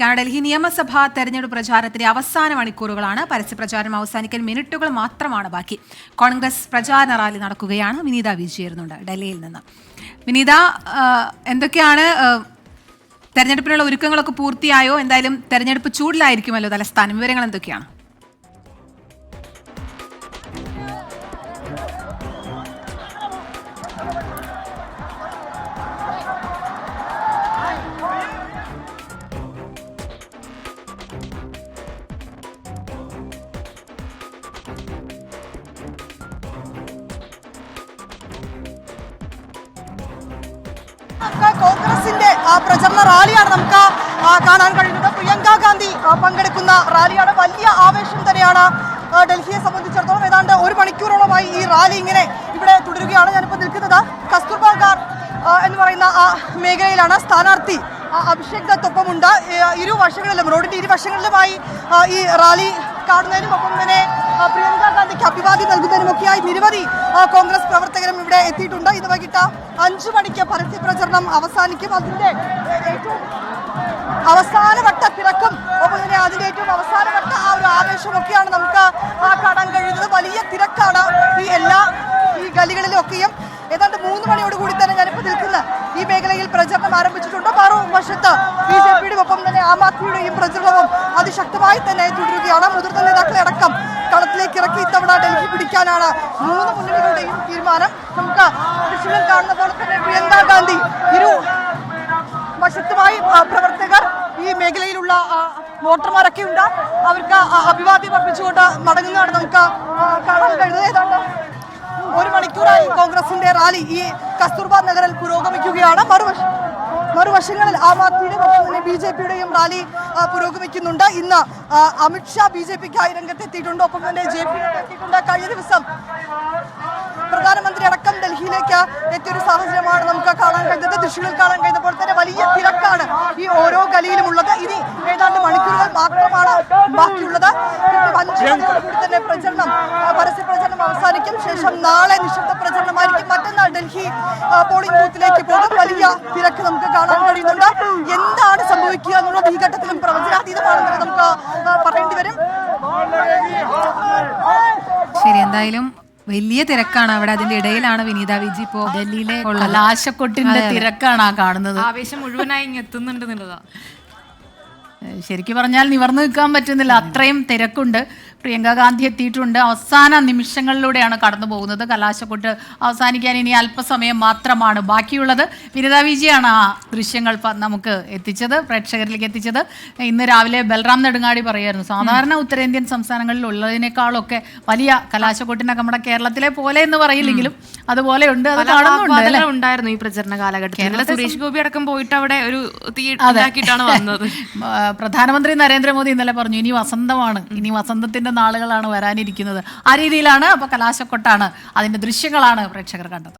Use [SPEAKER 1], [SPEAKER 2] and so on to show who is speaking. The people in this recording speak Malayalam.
[SPEAKER 1] ഡൽഹി നിയമസഭാ തെരഞ്ഞെടുപ്പ് പ്രചാരണത്തിന്റെ അവസാന മണിക്കൂറുകളാണ്. പരസ്യപ്രചാരണം അവസാനിക്കാൻ മിനിറ്റുകൾ മാത്രമാണ് ബാക്കി. കോൺഗ്രസ് പ്രചാരണ റാലി നടക്കുകയാണ്. വിനീത ചേരുന്നുണ്ട് ഡൽഹിയിൽ നിന്ന്. വിനീത, എന്തൊക്കെയാണ് തെരഞ്ഞെടുപ്പിനുള്ള ഒരുക്കങ്ങളൊക്കെ പൂർത്തിയായോ? എന്തായാലും തെരഞ്ഞെടുപ്പ് ചൂടിലായിരിക്കുമല്ലോ തലസ്ഥാനം. വിവരങ്ങൾ എന്തൊക്കെയാണ്?
[SPEAKER 2] കോൺഗ്രസിന്റെ പ്രചരണ റാലിയാണ് നമുക്ക് കാണാൻ കഴിയുന്നത്. പ്രിയങ്ക ഗാന്ധി പങ്കെടുക്കുന്ന റാലിയാണ്. വലിയ ആവേശം തന്നെയാണ് ഡൽഹിയെ സംബന്ധിച്ചിടത്തോളം. ഏതാണ്ട് ഒരു മണിക്കൂറോളമായി ഈ റാലി ഇങ്ങനെ ഇവിടെ തുടരുകയാണ്. ഞാനിപ്പോൾ നിൽക്കുന്നത് കസ്തൂർബ ഗാർഡ് എന്ന് പറയുന്ന ആ മേഖലയിലാണ്. സ്ഥാനാർത്ഥി അഭിഷേക് ദത്തൊപ്പമുണ്ട്. ഇരുവശങ്ങളിലും, റോഡിന്റെ ഇരുവശങ്ങളിലുമായി ഈ റാലി കാണുന്നതിനും ഒപ്പം തന്നെ പ്രിയങ്ക ഗാന്ധിക്ക് അഭിവാദ്യം നൽകുന്നതിനുമൊക്കെയായി നിരവധി കോൺഗ്രസ് പ്രവർത്തകരും ഇവിടെ എത്തിയിട്ടുണ്ട്. ഇന്ന് വൈകിട്ട് 5 മണിക്ക് പരസ്യപ്രചരണം അവസാനിക്കും. അതിന്റെ ഏറ്റവും അവസാനവട്ട തിരക്കും ഒപ്പം തന്നെ അതിന്റെ ഏറ്റവും അവസാനവട്ട ആ ഒരു ആവേശമൊക്കെയാണ് നമുക്ക് കാണാൻ കഴിയുന്നത്. വലിയ തിരക്കാണ് ഈ ഗലികളിലൊക്കെയും. ഏതാണ്ട് 3 മണിയോടുകൂടി തന്നെ ഞാനിപ്പോൾ നിൽക്കുന്ന ഈ മേഖലയിൽ പ്രചരണം ആരംഭിച്ചിട്ടുണ്ട്. മറുവശത്ത് BJPയുടെയും ഒപ്പം തന്നെ ആം ആദ്മിയുടെയും പ്രചരണവും അതിശക്തമായി തന്നെ തുടരുകയാണ്. മുതിർന്ന നേതാക്കളെ അടക്കം കളത്തിലേക്ക് ഇറക്കി ഇത്തവണ ഡൽഹി പിടിക്കാനാണ് 3 മുന്നണികളുടെയും തീരുമാനം. നമുക്ക് ദൃശ്യങ്ങൾ കാണുന്ന പോലെ തന്നെ പ്രിയങ്ക ഗാന്ധി വശത്തുമായി പ്രവർത്തകർ, ഈ മേഖലയിലുള്ള വോട്ടർമാരൊക്കെ ഉണ്ട്. അവർക്ക് അഭിവാദ്യം അർപ്പിച്ചുകൊണ്ട് മടങ്ങുന്നതാണ് നമുക്ക് കാണാൻ കഴിയുന്നത്. ഏതാണ്ട് 1 മണിക്കൂറായി കോൺഗ്രസിന്റെ റാലി ഈ കസ്തൂർബ നഗറിൽ പുരോഗമിക്കുകയാണ്. മറുവശങ്ങളിൽ ആം ആദ്മിയുടെയും ഒപ്പം തന്നെ BJPയുടെയും റാലി പുരോഗമിക്കുന്നുണ്ട്. ഇന്ന് അമിത്ഷാ BJPക്കായി രംഗത്തെത്തിയിട്ടുണ്ട്. ഒപ്പം തന്നെ JP എത്തിയിട്ടുണ്ട്. കഴിഞ്ഞ ദിവസം പ്രധാനമന്ത്രി അടക്കം ഡൽഹിയിലേക്ക് എത്തിയൊരു സാഹചര്യമാണ് നമുക്ക് കാണാൻ കഴിയുന്നത്. ദൃശ്യങ്ങൾ കാണാൻ കഴിയുന്നപ്പോൾ തന്നെ വലിയ തിരക്കാണ് ഈ ഓരോ ഗലിയിലും ഉള്ളത്. ഇനി ഏതാണ്ട് മണിക്കൂറുകൾ മാത്രമാണ് ബാക്കിയുള്ളത്. 5 മണിയോടുകൂടി തന്നെ പരസ്യപ്രചരണം അവസാനിക്കും. ശേഷം നാളെ നിശബ്ദ പ്രചരണമായിരിക്കും. മറ്റന്നാൾ ഡൽഹി പോളിംഗ് ബൂത്തിലേക്ക് പോകും. വലിയ തിരക്ക് നമുക്ക് കാണാൻ കഴിയുന്നുണ്ട്. എന്താണ് സംഭവിക്കുക എന്നുള്ളത് ഈ ഘട്ടത്തിലും പ്രവചനാതീതമാണെന്ന് നമുക്ക് പറയേണ്ടി വരും.
[SPEAKER 1] ശരി, എന്തായാലും വലിയ തിരക്കാണ് അവിടെ. അതിന്റെ ഇടയിലാണ് വിനീത വിജി ഇപ്പോ
[SPEAKER 3] ഡൽഹിയിലെ കലാശക്കൊട്ടിന്റെ തിരക്കാണ് കാണുന്നത്.
[SPEAKER 4] ആവേശം മുഴുവനായി ഇങ്ങ് എത്തുന്നുണ്ട് എന്നുള്ളതാ.
[SPEAKER 3] ശരിക്കും പറഞ്ഞാൽ നിവർന്നു നിൽക്കാൻ പറ്റുന്നില്ല, അത്രയും തിരക്കുണ്ട്. പ്രിയങ്ക ഗാന്ധി എത്തിയിട്ടുണ്ട്. അവസാന നിമിഷങ്ങളിലൂടെയാണ് കടന്നു പോകുന്നത്. കലാശക്കൊട്ട് അവസാനിക്കാൻ ഇനി അല്പസമയം മാത്രമാണ് ബാക്കിയുള്ളത്. വിനിത വിജിയാണ് ആ ദൃശ്യങ്ങൾ നമുക്ക് എത്തിച്ചത്, പ്രേക്ഷകരിലേക്ക് എത്തിച്ചത്. ഇന്ന് രാവിലെ ബൽറാം നെടുങ്ങാടി പറയായിരുന്നു, സാധാരണ ഉത്തരേന്ത്യൻ സംസ്ഥാനങ്ങളിൽ ഉള്ളതിനേക്കാളൊക്കെ വലിയ കലാശക്കൊട്ടിനൊക്കെ നമ്മുടെ കേരളത്തിലെ പോലെ എന്ന് പറയില്ലെങ്കിലും അതുപോലെ ഉണ്ട്. അത് കാണുന്നുണ്ട്.
[SPEAKER 4] ഉണ്ടായിരുന്നു ഈ പ്രചരണ കാലഘട്ടത്തിൽ. സുരേഷ് ഗോപി അടക്കം പോയിട്ട് അവിടെ ഒരു തീയിട്ടാണ് വന്നത്.
[SPEAKER 3] പ്രധാനമന്ത്രി നരേന്ദ്രമോദി ഇന്നലെ പറഞ്ഞു, ഇനി വസന്തമാണ്, ഇനി വസന്തത്തിന്റെ നാളുകളാണ് വരാനിരിക്കുന്നത്. ആ രീതിയിലാണ്. അപ്പോൾ കലാശക്കൊട്ടാണ്, അതിന്റെ ദൃശ്യങ്ങളാണ് പ്രേക്ഷകർ കണ്ടത്.